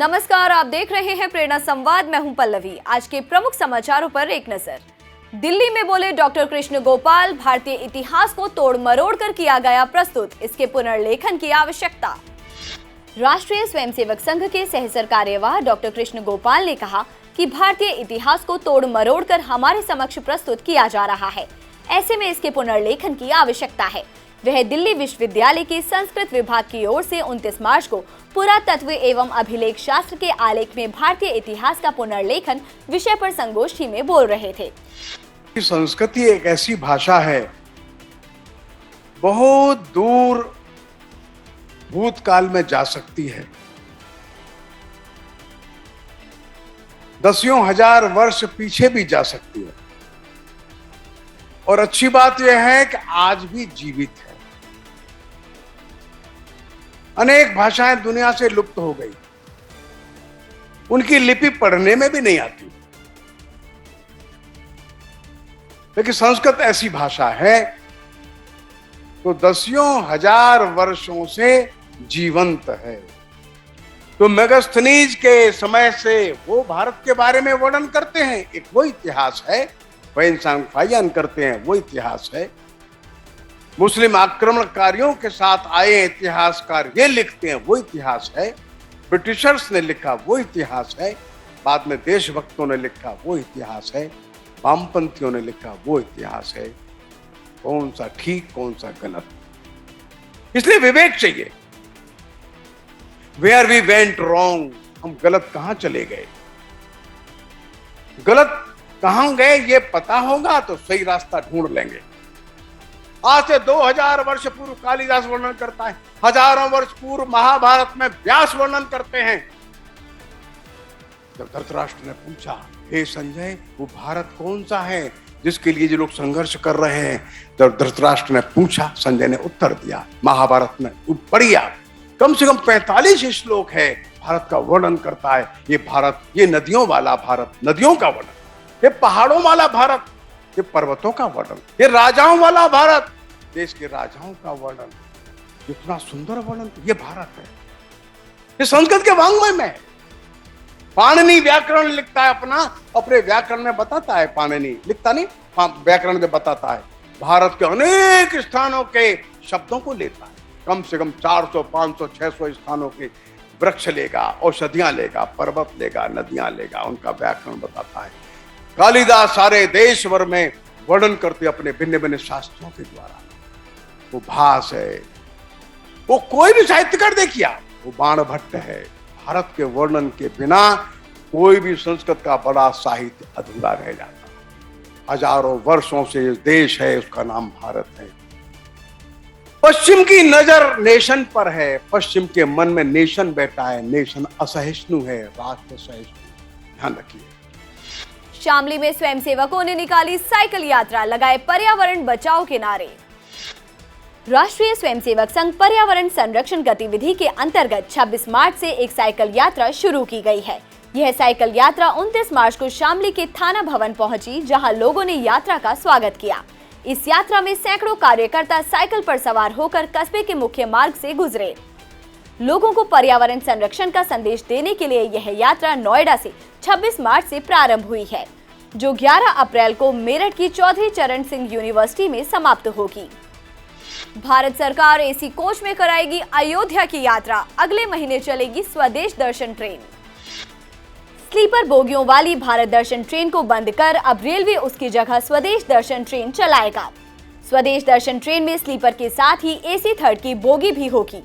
नमस्कार, आप देख रहे हैं प्रेरणा संवाद। मैं हूं पल्लवी। आज के प्रमुख समाचारों पर एक नजर। दिल्ली में बोले डॉक्टर कृष्ण गोपाल, भारतीय इतिहास को तोड़ मरोड़ कर किया गया प्रस्तुत, इसके पुनर्लेखन की आवश्यकता। राष्ट्रीय स्वयंसेवक संघ के सह सरकार्यवाह डॉक्टर कृष्ण गोपाल ने कहा कि भारतीय इतिहास को तोड़ मरोड़ कर हमारे समक्ष प्रस्तुत किया जा रहा है, ऐसे में इसके पुनर्लेखन की आवश्यकता है। वह दिल्ली विश्वविद्यालय के संस्कृत विभाग की ओर से 29 मार्च को पुरातत्व एवं अभिलेख शास्त्र के आलेख में भारतीय इतिहास का पुनर्लेखन विषय पर संगोष्ठी में बोल रहे थे। संस्कृति एक ऐसी भाषा है, बहुत दूर भूतकाल में जा सकती है, दसियों हजार वर्ष पीछे भी जा सकती है। और अच्छी बात यह है कि आज भी जीवित है। अनेक भाषाएं दुनिया से लुप्त हो गई, उनकी लिपि पढ़ने में भी नहीं आती, लेकिन संस्कृत ऐसी भाषा है तो दसियों हजार वर्षों से जीवंत है। तो मेगास्थनीज के समय से वो भारत के बारे में वर्णन करते हैं, एक वो इतिहास है। वैनसांग फाहियान करते हैं, वो इतिहास है। मुस्लिम आक्रमणकारियों के साथ आए इतिहासकार ये लिखते हैं, वो इतिहास है। ब्रिटिशर्स ने लिखा, वो इतिहास है। बाद में देशभक्तों ने लिखा, वो इतिहास है। वामपंथियों ने लिखा, वो इतिहास है। कौन सा ठीक, कौन सा गलत, इसलिए विवेक चाहिए। वेयर वी वेंट रॉन्ग, हम गलत कहां चले गए, गलत कहां गए ये पता होगा तो सही रास्ता ढूंढ लेंगे। आज से 2000 वर्ष पूर्व कालिदास वर्णन करता है, हजारों वर्ष पूर्व महाभारत में व्यास वर्णन करते हैं। जब धृतराष्ट्र ने पूछा, हे संजय, वो भारत कौन सा है जिसके लिए जो लोग संघर्ष कर रहे हैं, जब धृतराष्ट्र ने पूछा, संजय ने उत्तर दिया। महाभारत में पढ़िया कम से कम 45 श्लोक है, भारत का वर्णन करता है। ये भारत, ये नदियों वाला भारत, नदियों का वर्णन, ये पहाड़ों वाला भारत, ये पर्वतों का वर्णन, ये राजाओं वाला भारत, देश के राजाओं का वर्णन, इतना सुंदर वर्णन, ये भारत है। ये संस्कृत के वाङ्मय में है। पाणिनि व्याकरण लिखता है अपने व्याकरण में बताता है। पाणिनि लिखता नहीं, व्याकरण में बताता है। भारत के अनेक स्थानों के शब्दों को लेता है, कम से कम 400, 500, 600 स्थानों के वृक्ष लेगा, औषधियां लेगा, पर्वत लेगा, नदियां लेगा, उनका व्याकरण बताता है। कालिदास सारे देश भर में वर्णन करते अपने भिन्न भिन्न शास्त्रों के द्वारा। वो भास है, वो कोई भी साहित्यकार देखिए, वो बाणभट्ट है। भारत के वर्णन के बिना कोई भी संस्कृत का बड़ा साहित्य अधूरा रह जाता। हजारों वर्षों से ये देश है, उसका नाम भारत है। पश्चिम की नजर नेशन पर है, पश्चिम के मन में नेशन बैठा है। नेशन असहिष्णु है, राष्ट्र सहिष्णु। ध्यान रखिए। शामली में स्वयंसेवकों ने निकाली साइकिल यात्रा, लगाए पर्यावरण बचाओ के नारे। राष्ट्रीय स्वयंसेवक संघ पर्यावरण संरक्षण गतिविधि के अंतर्गत 26 मार्च से एक साइकिल यात्रा शुरू की गई है। यह साइकिल यात्रा 29 मार्च को शामली के थाना भवन पहुंची, जहां लोगों ने यात्रा का स्वागत किया। इस यात्रा में सैकड़ों कार्यकर्ता साइकिल पर सवार होकर कस्बे के मुख्य मार्ग से गुजरे। लोगों को पर्यावरण संरक्षण का संदेश देने के लिए यह यात्रा नोएडा से 26 मार्च से प्रारंभ हुई है, जो 11 अप्रैल को मेरठ की चौधरी चरण सिंह यूनिवर्सिटी में समाप्त होगी। भारत सरकार एसी कोच में कराएगी अयोध्या की यात्रा, अगले महीने चलेगी स्वदेश दर्शन ट्रेन। स्लीपर बोगियों वाली भारत दर्शन ट्रेन को बंद कर अब रेलवे उसकी जगह स्वदेश दर्शन ट्रेन चलाएगा। स्वदेश दर्शन ट्रेन में स्लीपर के साथ ही एसी थर्ड की बोगी भी होगी।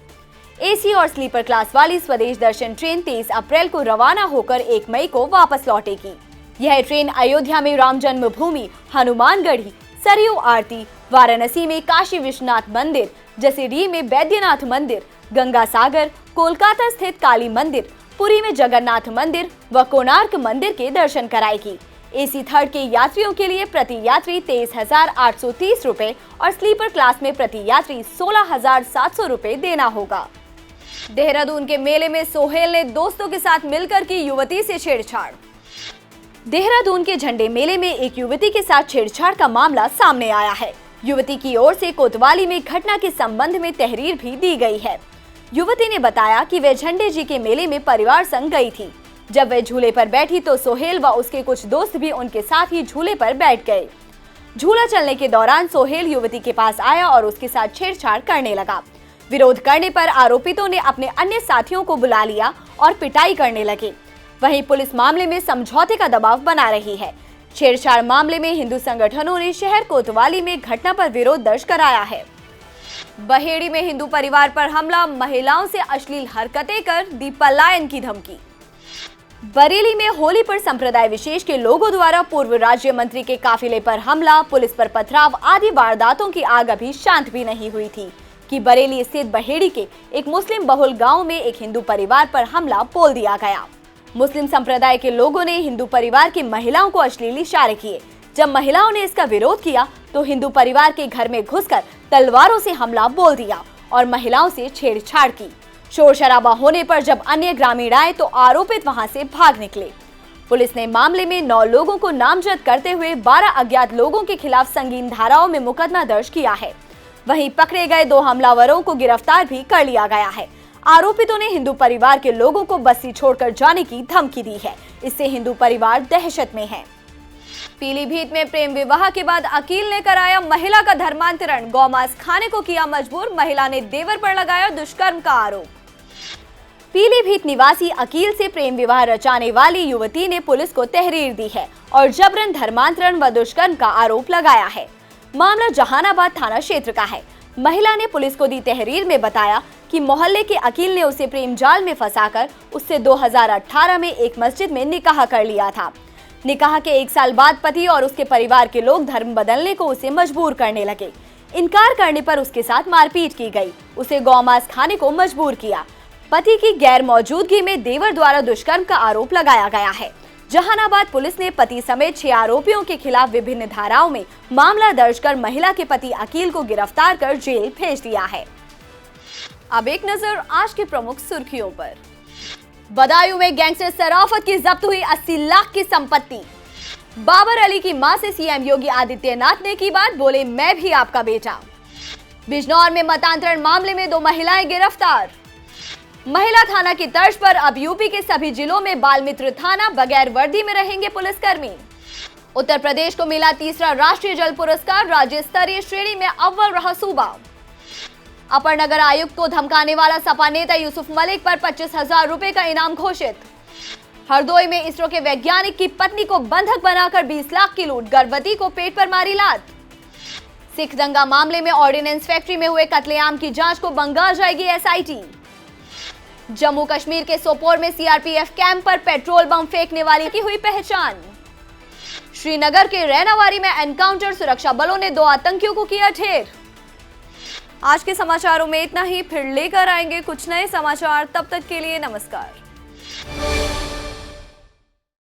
एसी और स्लीपर क्लास वाली स्वदेश दर्शन ट्रेन 23 अप्रैल को रवाना होकर 1 मई को वापस लौटेगी। यह ट्रेन अयोध्या में राम जन्मभूमि, हनुमानगढ़ी, सरयू आरती, वाराणसी में काशी विश्वनाथ मंदिर, जसीडीह में बैद्यनाथ मंदिर, गंगा सागर, कोलकाता स्थित काली मंदिर, पुरी में जगन्नाथ मंदिर व कोणार्क मंदिर के दर्शन कराएगी। एसी थर्ड के यात्रियों के लिए प्रति यात्री 23,830 रुपए और स्लीपर क्लास में प्रति यात्री 16,700 रुपए देना होगा। देहरादून के मेले में सोहेल ने दोस्तों के साथ मिलकर की युवती से छेड़छाड़। देहरादून के झंडे मेले में एक युवती के साथ छेड़छाड़ का मामला सामने आया है। युवती की ओर से कोतवाली में घटना के संबंध में तहरीर भी दी गई है। युवती ने बताया कि वे झंडे जी के मेले में परिवार संग गई थी। जब वे झूले पर बैठी तो सोहेल व उसके कुछ दोस्त भी उनके साथ ही झूले पर बैठ गए। झूला चलने के दौरान सोहेल युवती के पास आया और उसके साथ छेड़छाड़ करने लगा। विरोध करने पर आरोपितों ने अपने अन्य साथियों को बुला लिया और पिटाई करने लगे। वहीं पुलिस मामले में समझौते का दबाव बना रही है। छेड़छाड़ मामले में हिंदू संगठनों ने शहर कोतवाली में घटना पर विरोध दर्ज कराया है। बहेड़ी में हिंदू परिवार पर हमला, महिलाओं से अश्लील हरकतें कर दी पलायन की धमकी। बरेली में होली पर संप्रदाय विशेष के लोगों द्वारा पूर्व राज्य मंत्री के काफिले पर हमला, पुलिस पर पथराव आदि वारदातों की आग अभी शांत भी नहीं हुई थी कि बरेली स्थित बहेड़ी के एक मुस्लिम बहुल गांव में एक हिंदू परिवार पर हमला बोल दिया गया। मुस्लिम संप्रदाय के लोगों ने हिंदू परिवार की महिलाओं को अश्लील इशारे किए। जब महिलाओं ने इसका विरोध किया तो हिंदू परिवार के घर में घुसकर तलवारों से हमला बोल दिया और महिलाओं से छेड़छाड़ की। शोर शराबा होने पर जब अन्य ग्रामीण आए तो आरोपित वहां से भाग निकले। पुलिस ने मामले में 9 लोगों को नामजद करते हुए 12 अज्ञात लोगों के खिलाफ संगीन धाराओं में मुकदमा दर्ज किया है। वहीं पकड़े गए 2 हमलावरों को गिरफ्तार भी कर लिया गया है। आरोपितों ने हिंदू परिवार के लोगों को बस्ती छोड़कर जाने की धमकी दी है। इससे हिंदू परिवार दहशत में है। पीलीभीत में प्रेम विवाह के बाद अकील ने कराया महिला का धर्मांतरण, गौमांस खाने को किया मजबूर, महिला ने देवर पर लगाया दुष्कर्म का आरोप। पीलीभीत निवासी अकील से प्रेम विवाह रचाने वाली युवती ने पुलिस को तहरीर दी है और जबरन धर्मांतरण व दुष्कर्म का आरोप लगाया है। मामला जहानाबाद थाना क्षेत्र का है। महिला ने पुलिस को दी तहरीर में बताया कि मोहल्ले के अकील ने उसे प्रेम जाल में फंसाकर उससे 2018 में एक मस्जिद में निकाह कर लिया था। निकाह के 1 साल बाद पति और उसके परिवार के लोग धर्म बदलने को उसे मजबूर करने लगे। इनकार करने पर उसके साथ मारपीट की गई। उसे गौमांस खाने को मजबूर किया। पति की गैर मौजूदगी में देवर द्वारा दुष्कर्म का आरोप लगाया गया है। जहानाबाद पुलिस ने पति समेत 6 आरोपियों के खिलाफ विभिन्न धाराओं में मामला दर्ज कर महिला के पति अकील को गिरफ्तार कर जेल भेज दिया है। अब एक नजर आज की प्रमुख सुर्खियों पर। बदायूं में गैंगस्टर सराफत की जब्त हुई 80 लाख की संपत्ति। बाबर अली की मां से सीएम योगी आदित्यनाथ ने की बात, बोले मैं भी आपका बेटा। बिजनौर में मतांतरण मामले में 2 महिलाएं गिरफ्तार। महिला थाना की तर्ज पर अब यूपी के सभी जिलों में बाल मित्र थाना, बगैर वर्दी में रहेंगे पुलिसकर्मी। उत्तर प्रदेश को मिला 3रा राष्ट्रीय जल पुरस्कार, राज्य स्तरीय श्रेणी में अव्वल रहा सूबा। अपर नगर आयुक्त को धमकाने वाला सपा नेता यूसुफ मलिक पर 25,000 रुपए का इनाम घोषित। हरदोई में इसरो के वैज्ञानिक की पत्नी को बंधक बनाकर 20 लाख की लूट, गर्भवती को पेट पर मारी लात। सिख दंगा मामले में ऑर्डिनेंस फैक्ट्री में हुए कत्लेआम की जांच को बंगाल जाएगी एसआईटी। जम्मू कश्मीर के सोपोर में सीआरपीएफ कैंप पर पेट्रोल बम फेंकने वाली की हुई पहचान। श्रीनगर के रैनावारी में एनकाउंटर, सुरक्षा बलों ने 2 आतंकियों को किया ढेर। आज के समाचारों में इतना ही, फिर लेकर आएंगे कुछ नए समाचार। तब तक के लिए नमस्कार।